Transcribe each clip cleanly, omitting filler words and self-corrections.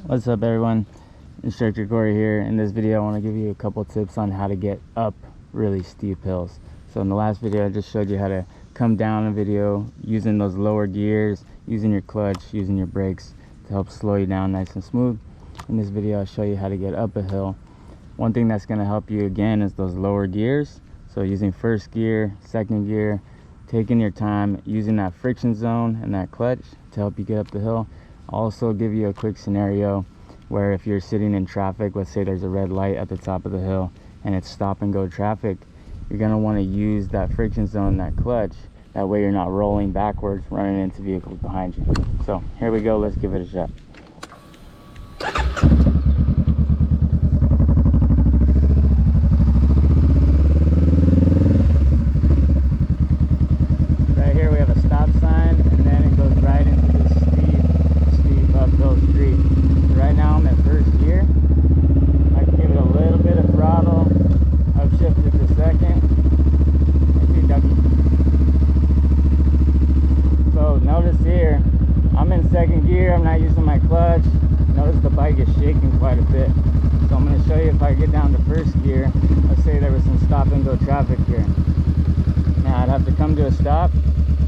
What's up everyone, Instructor Cory here. In this video I want to give you a couple tips on how to get up really steep hills. So in the last video I just showed you how to come down a video using those lower gears, using your clutch, using your brakes to help slow you down nice and smooth. In this video I'll show you how to get up a hill. One thing that's going to help you again is those lower gears. So using first gear, second gear, taking your time, using that friction zone and that clutch to help you get up the hill. I'll also give you a quick scenario where if you're sitting in traffic, let's say there's a red light at the top of the hill and it's stop and go traffic, you're going to want to use that friction zone, that clutch. That way you're not rolling backwards, running into vehicles behind you. So here we go, let's give it a shot. Right here we have a stop sign and then it goes right into this steep uphill street. So right now I'm at first gear. I can give it a little bit of throttle. I've shifted to second. So notice here, I'm in second gear, I'm not using my clutch. Notice the bike is shaking quite a bit. So I'm going to show you if I get down to first gear. Let's say there was some stop and go traffic here. Now I'd have to come to a stop.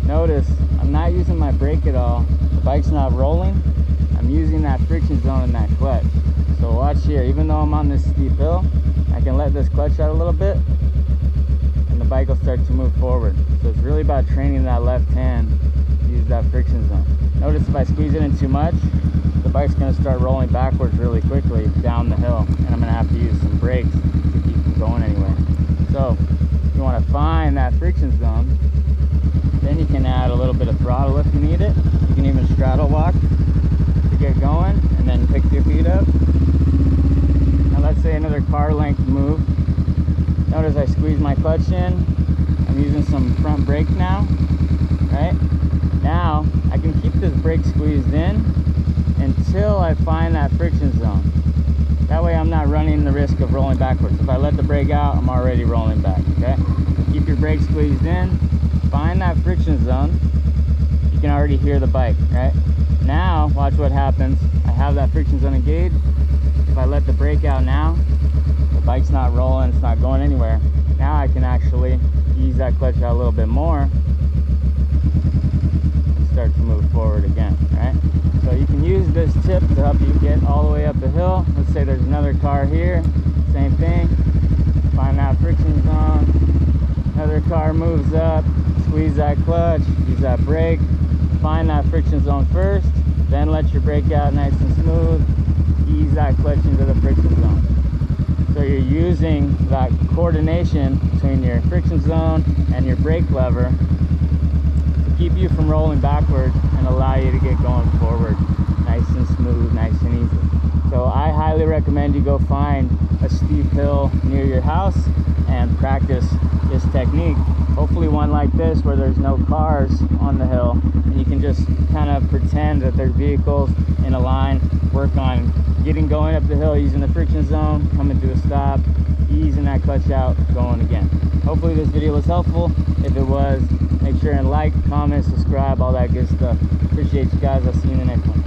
Notice I'm not using my brake at all. The bike's not rolling. I'm using that friction zone and that clutch. So watch here, even though I'm on this steep hill, I can let this clutch out a little bit and the bike will start to move forward. So it's really about training that left hand to use that friction zone. Notice if I squeeze it in too much, the bike's going to start rolling backwards really quickly down the hill, and I'm going to have to use some brakes to keep them going anywhere. So if you want to find that friction zone, then you can add a little bit of throttle if you need it. You can even straddle walk to get going and then pick your feet up. Now let's say another car length move. Notice I squeeze my clutch in. I'm using some front brake now, right? Now I can keep this brake squeezed in until I find that friction zone. That way I'm not running the risk of rolling backwards. If I let the brake out, I'm already rolling back, okay? So keep your brake squeezed in, find that friction zone. You can already hear the bike, right? Now, watch what happens. I have that friction zone engaged. If I let the brake out now, the bike's not rolling, it's not going anywhere. Now I can actually ease that clutch out a little bit more and start to move forward again, right? So you can use this tip to help you get all the way up the hill. Let's say there's another car here, same thing. Find that friction zone. Another car moves up, squeeze that clutch, use that brake. Find that friction zone first, then let your brake out nice and smooth. Ease that clutch into the friction zone. So you're using that coordination between your friction zone and your brake lever to keep you from rolling backwards and allow you to get going forward nice and smooth, nice and easy. So I highly recommend you go find a steep hill near your house and practice this technique. Hopefully one like this where there's no cars on the hill and you can just kind of pretend that there's vehicles in a line. Work on getting going up the hill using the friction zone, coming to a stop, easing that clutch out, going again. Hopefully this video was helpful. If it was, make sure and like, comment, subscribe, all that good stuff. Appreciate you guys. I'll see you in the next one.